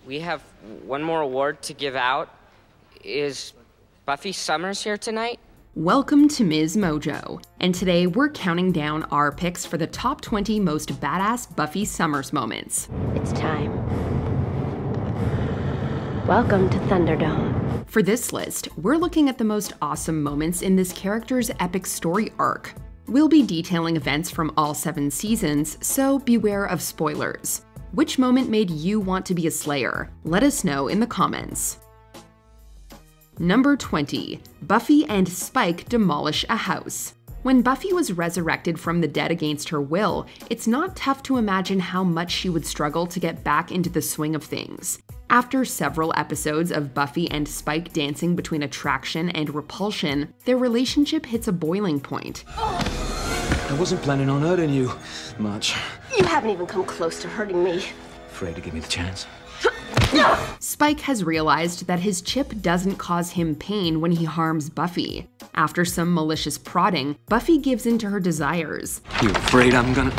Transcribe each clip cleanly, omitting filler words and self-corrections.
We have one more award to give out. Is Buffy Summers here tonight? Welcome to MsMojo, and today we're counting down our picks for the top 20 most badass Buffy Summers moments. It's time. Welcome to Thunderdome. For this list, we're looking at the most awesome moments in this character's epic story arc. We'll be detailing events from all 7 seasons, so beware of spoilers. Which moment made you want to be a Slayer? Let us know in the comments. Number 20. Buffy and Spike demolish a house. When Buffy was resurrected from the dead against her will, it's not tough to imagine how much she would struggle to get back into the swing of things. After several episodes of Buffy and Spike dancing between attraction and repulsion, their relationship hits a boiling point. I wasn't planning on hurting you much. You haven't even come close to hurting me. Afraid to give me the chance? Spike has realized that his chip doesn't cause him pain when he harms Buffy. After some malicious prodding, Buffy gives in to her desires. You afraid I'm gonna...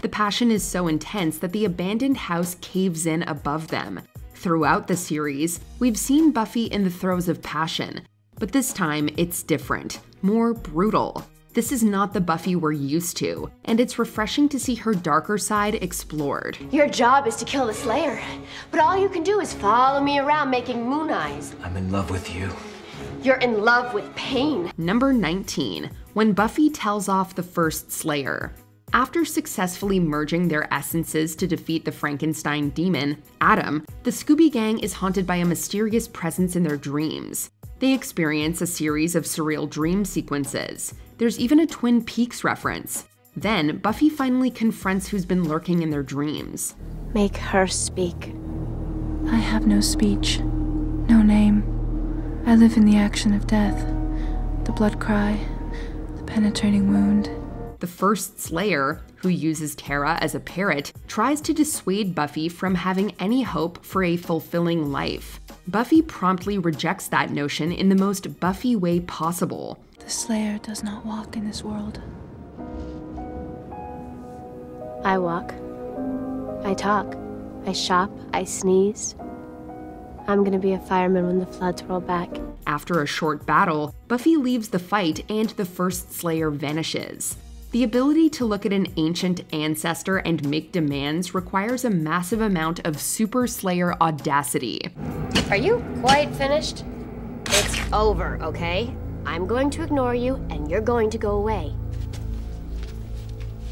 The passion is so intense that the abandoned house caves in above them. Throughout the series, we've seen Buffy in the throes of passion, but this time it's different, more brutal. This is not the Buffy we're used to, and it's refreshing to see her darker side explored. Your job is to kill the Slayer, but all you can do is follow me around making moon eyes. I'm in love with you. You're in love with pain. Number 19. When Buffy tells off the first Slayer. After successfully merging their essences to defeat the Frankenstein demon, Adam, the Scooby Gang is haunted by a mysterious presence in their dreams. They experience a series of surreal dream sequences. There's even a Twin Peaks reference. Then, Buffy finally confronts who's been lurking in their dreams. Make her speak. I have no speech, no name. I live in the action of death, the blood cry, the penetrating wound. The first Slayer, who uses Tara as a parrot, tries to dissuade Buffy from having any hope for a fulfilling life. Buffy promptly rejects that notion in the most Buffy way possible. The Slayer does not walk in this world. I walk. I talk. I shop. I sneeze. I'm gonna be a fireman when the floods roll back. After a short battle, Buffy leaves the fight and the first Slayer vanishes. The ability to look at an ancient ancestor and make demands requires a massive amount of Super Slayer audacity. Are you quite finished? It's over, okay? I'm going to ignore you, and you're going to go away.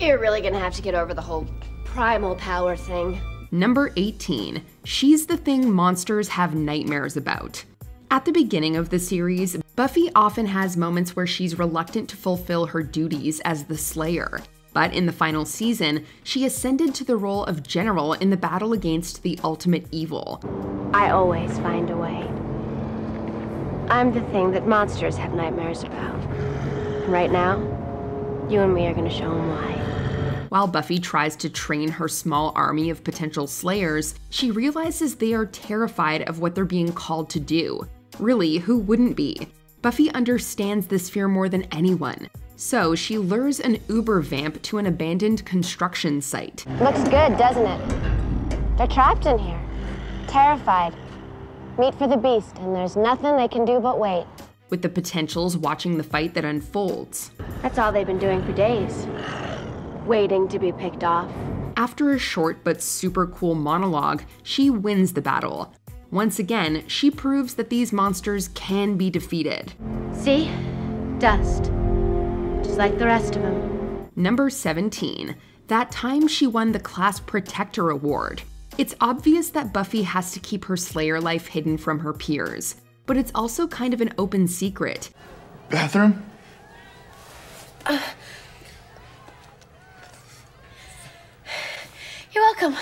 You're really gonna have to get over the whole primal power thing. Number 18. She's the thing monsters have nightmares about. At the beginning of the series, Buffy often has moments where she's reluctant to fulfill her duties as the Slayer. But in the final season, she ascended to the role of general in the battle against the ultimate evil. I always find a way. I'm the thing that monsters have nightmares about. And right now, you and me are gonna show them why. While Buffy tries to train her small army of potential Slayers, she realizes they are terrified of what they're being called to do. Really, who wouldn't be? Buffy understands this fear more than anyone. So she lures an Uber vamp to an abandoned construction site. Looks good, doesn't it? They're trapped in here, terrified. Meat for the beast, and there's nothing they can do but wait. With the potentials watching the fight that unfolds. That's all they've been doing for days. Waiting to be picked off. After a short but super cool monologue, she wins the battle. Once again, she proves that these monsters can be defeated. See? Dust. Just like the rest of them. Number 17. That time she won the Class Protector Award. It's obvious that Buffy has to keep her Slayer life hidden from her peers, but it's also kind of an open secret. Bathroom? You're welcome.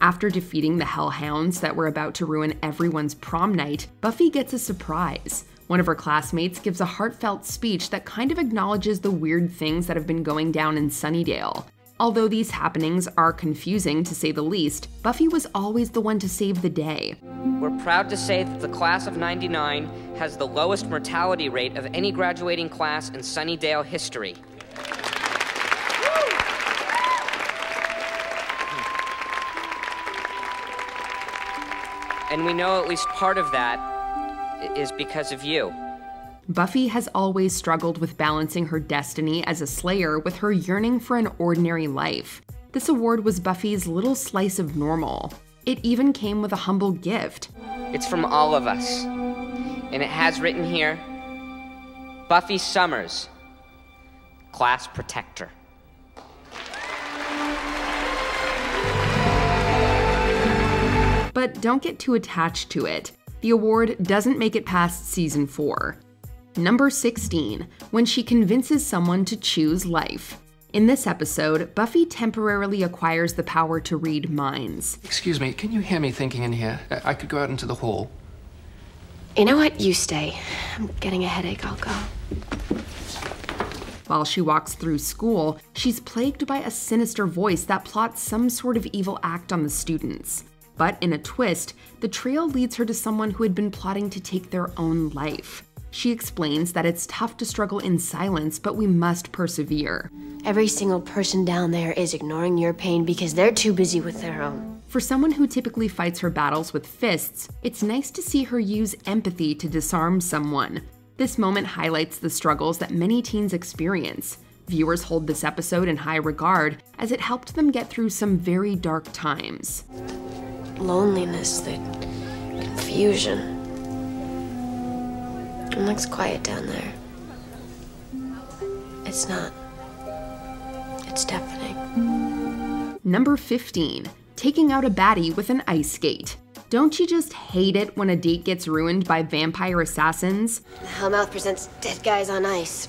After defeating the Hellhounds that were about to ruin everyone's prom night, Buffy gets a surprise. One of her classmates gives a heartfelt speech that kind of acknowledges the weird things that have been going down in Sunnydale. Although these happenings are confusing to say the least, Buffy was always the one to save the day. We're proud to say that the class of '99 has the lowest mortality rate of any graduating class in Sunnydale history. And we know at least part of that is because of you. Buffy has always struggled with balancing her destiny as a Slayer with her yearning for an ordinary life. This award was Buffy's little slice of normal. It even came with a humble gift. It's from all of us. And it has written here, Buffy Summers, Class Protector. But don't get too attached to it. The award doesn't make it past season 4. Number 16, when she convinces someone to choose life. In this episode, Buffy temporarily acquires the power to read minds. Excuse me, can you hear me thinking in here? I could go out into the hall. You know what? You stay. I'm getting a headache. I'll go. While she walks through school, she's plagued by a sinister voice that plots some sort of evil act on the students. But in a twist, the trio leads her to someone who had been plotting to take their own life. She explains that it's tough to struggle in silence, but we must persevere. Every single person down there is ignoring your pain because they're too busy with their own. For someone who typically fights her battles with fists, it's nice to see her use empathy to disarm someone. This moment highlights the struggles that many teens experience. Viewers hold this episode in high regard as it helped them get through some very dark times. Loneliness, the confusion. It looks quiet down there. It's not. It's deafening. Number 15, taking out a baddie with an ice skate. Don't you just hate it when a date gets ruined by vampire assassins? The Hellmouth presents dead guys on ice.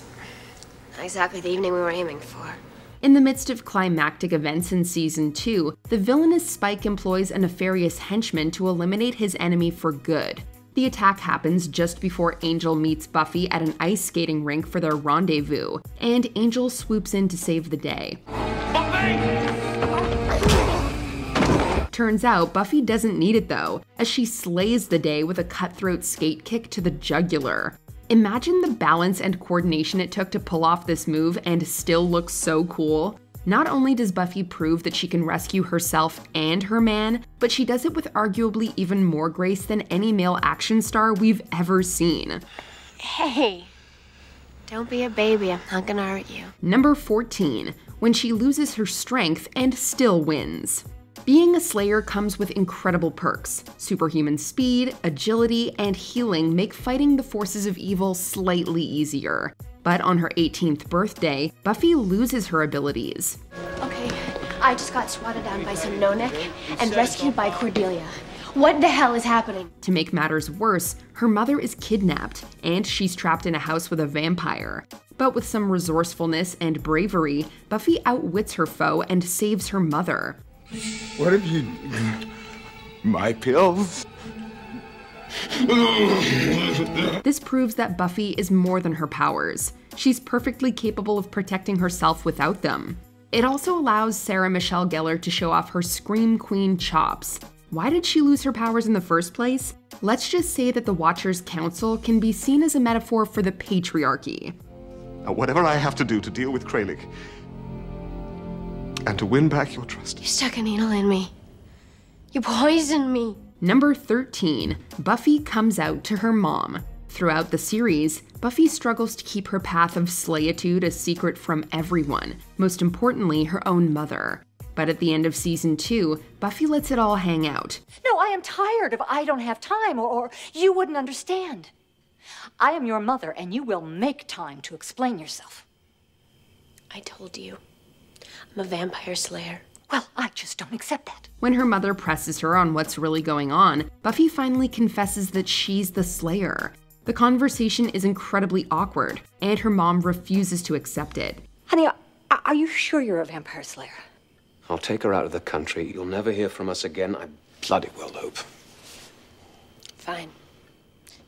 Not exactly the evening we were aiming for. In the midst of climactic events in Season 2, the villainous Spike employs a nefarious henchman to eliminate his enemy for good. The attack happens just before Angel meets Buffy at an ice skating rink for their rendezvous, and Angel swoops in to save the day. Turns out Buffy doesn't need it though, as she slays the day with a cutthroat skate kick to the jugular. Imagine the balance and coordination it took to pull off this move and still look so cool. Not only does Buffy prove that she can rescue herself and her man, but she does it with arguably even more grace than any male action star we've ever seen. Hey, don't be a baby. I'm not gonna hurt you. Number 14, when she loses her strength and still wins. Being a Slayer comes with incredible perks. Superhuman speed, agility, and healing make fighting the forces of evil slightly easier. But on her 18th birthday, Buffy loses her abilities. Okay, I just got swatted down by some no-neck and rescued by Cordelia. What the hell is happening? To make matters worse, her mother is kidnapped, and she's trapped in a house with a vampire. But with some resourcefulness and bravery, Buffy outwits her foe and saves her mother. What have you... My pills? This proves that Buffy is more than her powers. She's perfectly capable of protecting herself without them. It also allows Sarah Michelle Gellar to show off her Scream Queen chops. Why did she lose her powers in the first place? Let's just say that the Watcher's Council can be seen as a metaphor for the patriarchy. Whatever I have to do to deal with Kralik, and to win back your trust. You stuck a needle in me. You poisoned me. Number 13, Buffy comes out to her mom. Throughout the series, Buffy struggles to keep her path of slayitude a secret from everyone, most importantly her own mother. But at the end of Season 2, Buffy lets it all hang out. No, I am tired of I don't have time, or you wouldn't understand. I am your mother, and you will make time to explain yourself. I told you. I'm a vampire slayer. Well, I just don't accept that. When her mother presses her on what's really going on, Buffy finally confesses that she's the Slayer. The conversation is incredibly awkward, and her mom refuses to accept it. Honey, are you sure you're a vampire slayer? I'll take her out of the country. You'll never hear from us again. I bloody well hope. Fine.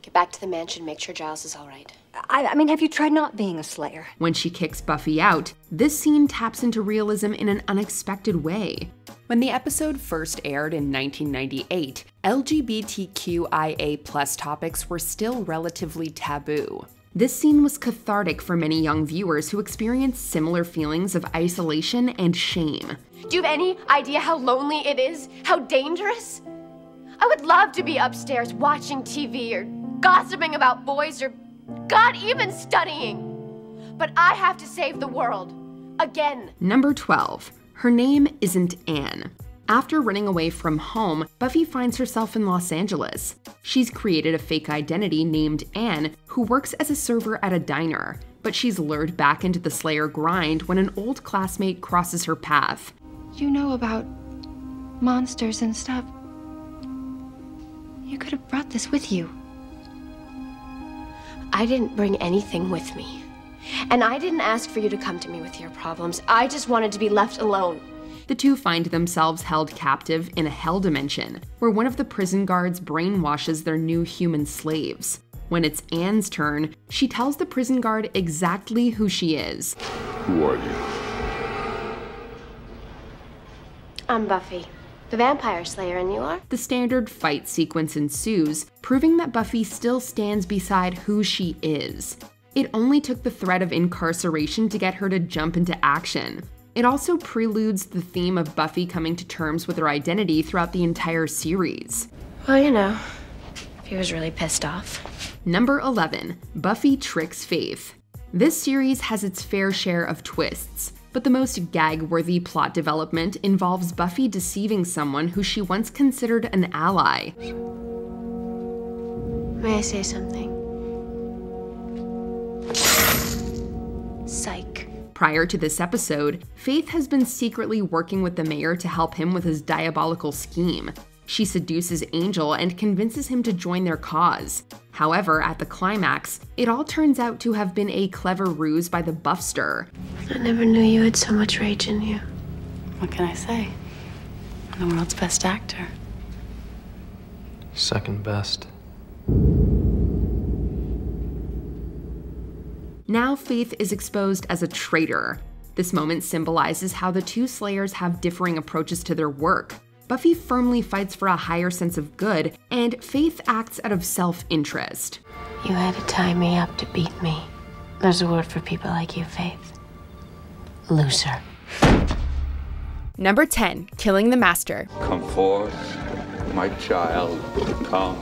Get back to the mansion, make sure Giles is all right. I mean, have you tried not being a slayer? When she kicks Buffy out, this scene taps into realism in an unexpected way. When the episode first aired in 1998, LGBTQIA+ topics were still relatively taboo. This scene was cathartic for many young viewers who experienced similar feelings of isolation and shame. Do you have any idea how lonely it is? How dangerous? I would love to be upstairs watching TV or gossiping about boys or, God, even studying. But I have to save the world. Again. Number 12. Her name isn't Anne. After running away from home, Buffy finds herself in Los Angeles. She's created a fake identity named Anne, who works as a server at a diner, but she's lured back into the Slayer grind when an old classmate crosses her path. You know about monsters and stuff. You could have brought this with you. I didn't bring anything with me. And I didn't ask for you to come to me with your problems. I just wanted to be left alone. The two find themselves held captive in a hell dimension, where one of the prison guards brainwashes their new human slaves. When it's Anne's turn, she tells the prison guard exactly who she is. Who are you? I'm Buffy, the vampire slayer, and you are? The standard fight sequence ensues, proving that Buffy still stands beside who she is. It only took the threat of incarceration to get her to jump into action. It also preludes the theme of Buffy coming to terms with her identity throughout the entire series. Well, you know, he was really pissed off. Number 11. Buffy tricks Faith. This series has its fair share of twists, but the most gag-worthy plot development involves Buffy deceiving someone who she once considered an ally. May I say something? Psych. Prior to this episode, Faith has been secretly working with the mayor to help him with his diabolical scheme. She seduces Angel and convinces him to join their cause. However, at the climax, it all turns out to have been a clever ruse by the Buffster. I never knew you had so much rage in you. What can I say? I'm the world's best actor. Second best. Now Faith is exposed as a traitor. This moment symbolizes how the two Slayers have differing approaches to their work. Buffy firmly fights for a higher sense of good, and Faith acts out of self-interest. You had to tie me up to beat me. There's a word for people like you, Faith. Loser. Number 10. Killing the Master. Come forth, my child, come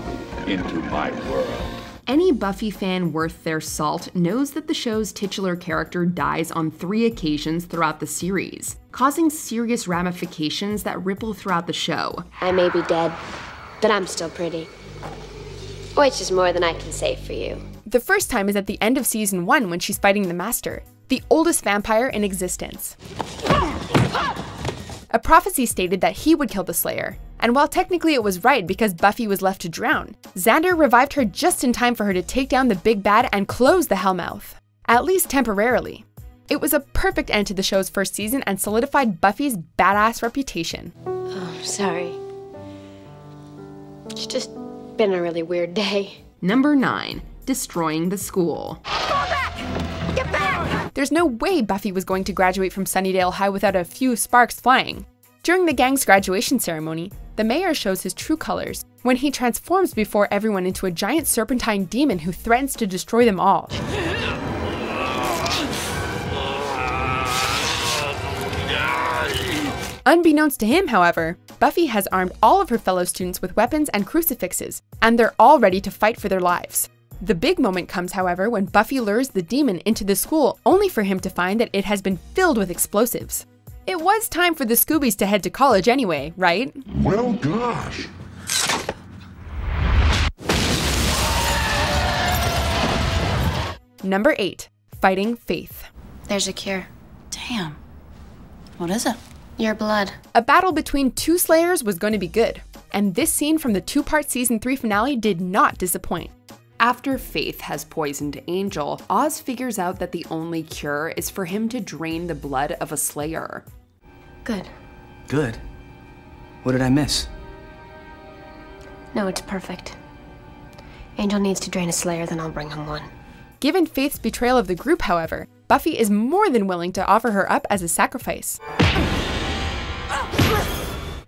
into my world. Any Buffy fan worth their salt knows that the show's titular character dies on 3 occasions throughout the series, causing serious ramifications that ripple throughout the show. I may be dead, but I'm still pretty. Which is more than I can say for you. The first time is at the end of season 1 when she's fighting the Master, the oldest vampire in existence. A prophecy stated that he would kill the Slayer, and while technically it was right because Buffy was left to drown, Xander revived her just in time for her to take down the big bad and close the Hellmouth, at least temporarily. It was a perfect end to the show's first season and solidified Buffy's badass reputation. Oh, sorry. It's just been a really weird day. Number 9. Destroying the school. Get back! There's no way Buffy was going to graduate from Sunnydale High without a few sparks flying. During the gang's graduation ceremony, the mayor shows his true colors when he transforms before everyone into a giant serpentine demon who threatens to destroy them all. Unbeknownst to him, however, Buffy has armed all of her fellow students with weapons and crucifixes, and they're all ready to fight for their lives. The big moment comes, however, when Buffy lures the demon into the school only for him to find that it has been filled with explosives. It was time for the Scoobies to head to college anyway, right? Well, gosh. Number 8. Fighting Faith. There's a cure. Damn. What is it? Your blood. A battle between 2 Slayers was going to be good, and this scene from the 2-part season 3 finale did not disappoint. After Faith has poisoned Angel, Oz figures out that the only cure is for him to drain the blood of a Slayer. Good. Good? What did I miss? No, it's perfect. Angel needs to drain a Slayer, then I'll bring him one. Given Faith's betrayal of the group, however, Buffy is more than willing to offer her up as a sacrifice.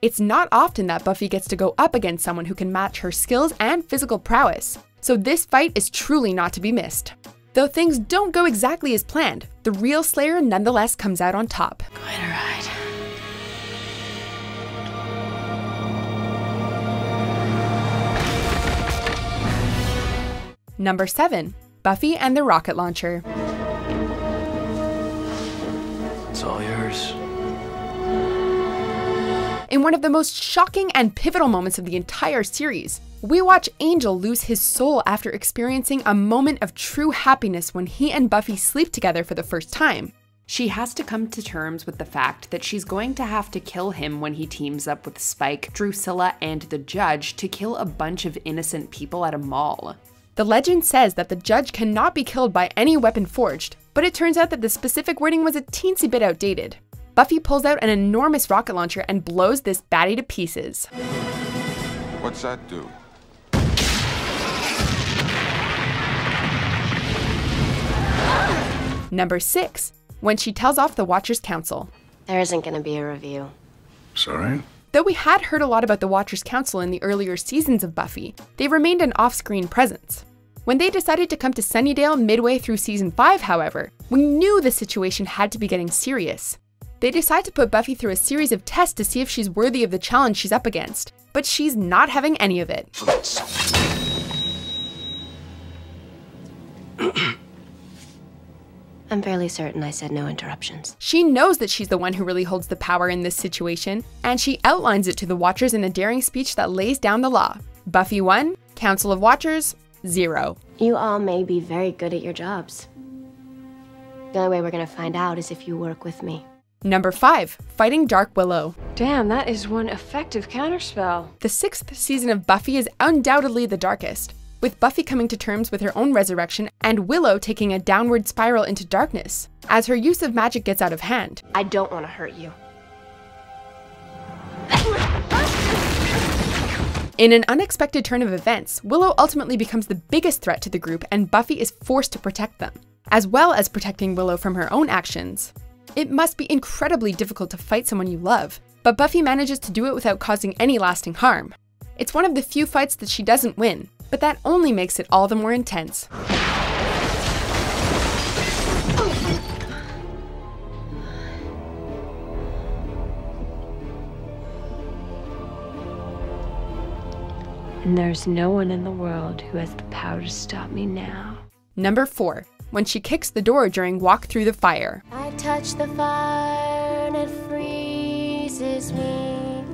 It's not often that Buffy gets to go up against someone who can match her skills and physical prowess, so this fight is truly not to be missed. Though things don't go exactly as planned, the real Slayer nonetheless comes out on top. Quite a ride. Number 7. Buffy and the rocket launcher. It's all yours. In one of the most shocking and pivotal moments of the entire series, we watch Angel lose his soul after experiencing a moment of true happiness when he and Buffy sleep together for the first time. She has to come to terms with the fact that she's going to have to kill him when he teams up with Spike, Drusilla, and the Judge to kill a bunch of innocent people at a mall. The legend says that the Judge cannot be killed by any weapon forged, but it turns out that the specific wording was a teensy bit outdated. Buffy pulls out an enormous rocket launcher and blows this baddie to pieces. What's that do? Number 6. When she tells off the Watchers Council. There isn't going to be a review. Sorry? Though we had heard a lot about the Watchers Council in the earlier seasons of Buffy, they remained an off-screen presence. When they decided to come to Sunnydale midway through season 5, however, we knew the situation had to be getting serious. They decide to put Buffy through a series of tests to see if she's worthy of the challenge she's up against, but she's not having any of it. I'm fairly certain I said no interruptions. She knows that she's the one who really holds the power in this situation, and she outlines it to the Watchers in a daring speech that lays down the law. Buffy 1, Council of Watchers 0. You all may be very good at your jobs. The only way we're gonna find out is if you work with me. Number 5, fighting Dark Willow. Damn, that is one effective counterspell. The 6th season of Buffy is undoubtedly the darkest, with Buffy coming to terms with her own resurrection and Willow taking a downward spiral into darkness, as her use of magic gets out of hand. I don't want to hurt you. In an unexpected turn of events, Willow ultimately becomes the biggest threat to the group and Buffy is forced to protect them, as well as protecting Willow from her own actions. It must be incredibly difficult to fight someone you love, but Buffy manages to do it without causing any lasting harm. It's one of the few fights that she doesn't win, but that only makes it all the more intense. And there's no one in the world who has the power to stop me now. Number 4, when she kicks the door during Walk Through the Fire. I touch the fire and it freezes me.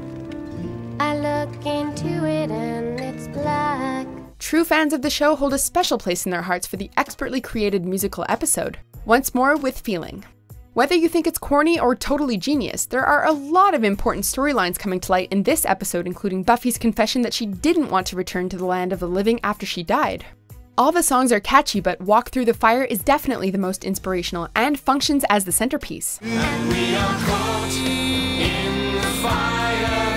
I look into it and it's black. True fans of the show hold a special place in their hearts for the expertly created musical episode, once more with feeling. Whether you think it's corny or totally genius, there are a lot of important storylines coming to light in this episode, including Buffy's confession that she didn't want to return to the land of the living after she died. All the songs are catchy, but Walk Through the Fire is definitely the most inspirational and functions as the centerpiece. And we are caught in the fire,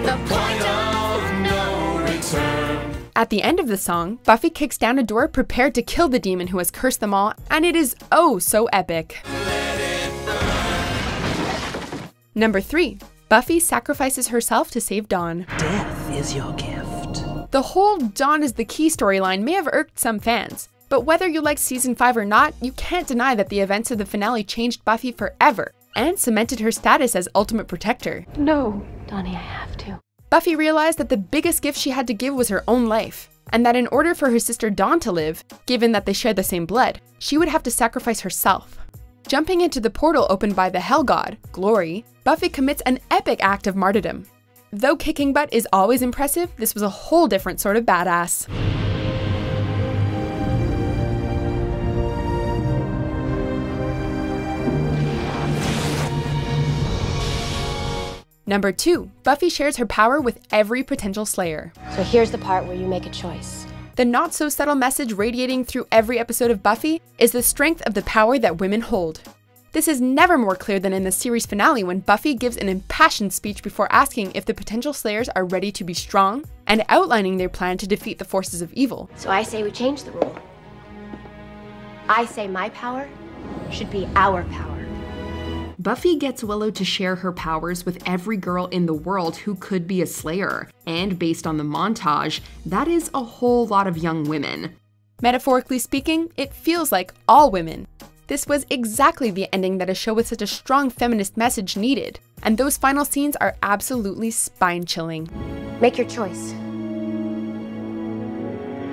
the point of no return. At the end of the song, Buffy kicks down a door prepared to kill the demon who has cursed them all, and it is oh so epic. Number 3, Buffy sacrifices herself to save Dawn. Death is your gift. The whole Dawn is the key storyline may have irked some fans, but whether you like season 5 or not, you can't deny that the events of the finale changed Buffy forever, and cemented her status as ultimate protector. No, Donnie, I have to. Buffy realized that the biggest gift she had to give was her own life, and that in order for her sister Dawn to live, given that they share the same blood, she would have to sacrifice herself. Jumping into the portal opened by the Hell God, Glory, Buffy commits an epic act of martyrdom. Though kicking butt is always impressive, this was a whole different sort of badass. Number 2, Buffy shares her power with every potential Slayer. So here's the part where you make a choice. The not-so-subtle message radiating through every episode of Buffy is the strength of the power that women hold. This is never more clear than in the series finale when Buffy gives an impassioned speech before asking if the potential Slayers are ready to be strong and outlining their plan to defeat the forces of evil. So I say we change the rule. I say my power should be our power. Buffy gets Willow to share her powers with every girl in the world who could be a Slayer, and based on the montage, that is a whole lot of young women. Metaphorically speaking, it feels like all women. This was exactly the ending that a show with such a strong feminist message needed, and those final scenes are absolutely spine-chilling. Make your choice.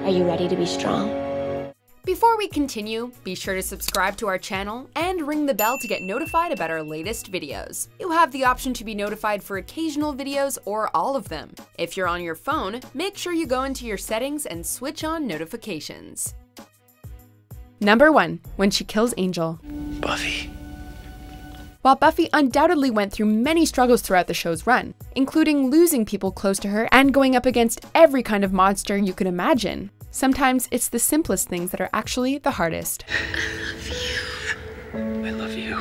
Are you ready to be strong? Before we continue, be sure to subscribe to our channel and ring the bell to get notified about our latest videos. You have the option to be notified for occasional videos or all of them. If you're on your phone, make sure you go into your settings and switch on notifications. Number 1. When she kills Angel. Buffy. While Buffy undoubtedly went through many struggles throughout the show's run, including losing people close to her and going up against every kind of monster you could imagine, sometimes it's the simplest things that are actually the hardest. I love you.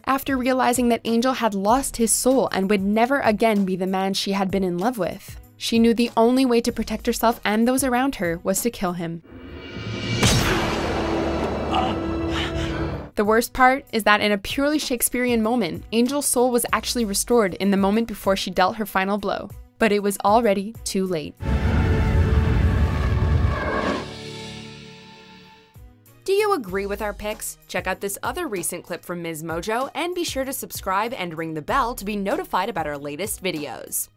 After realizing that Angel had lost his soul and would never again be the man she had been in love with, she knew the only way to protect herself and those around her was to kill him. The worst part is that in a purely Shakespearean moment, Angel's soul was actually restored in the moment before she dealt her final blow, but it was already too late. Do you agree with our picks? Check out this other recent clip from MsMojo and be sure to subscribe and ring the bell to be notified about our latest videos.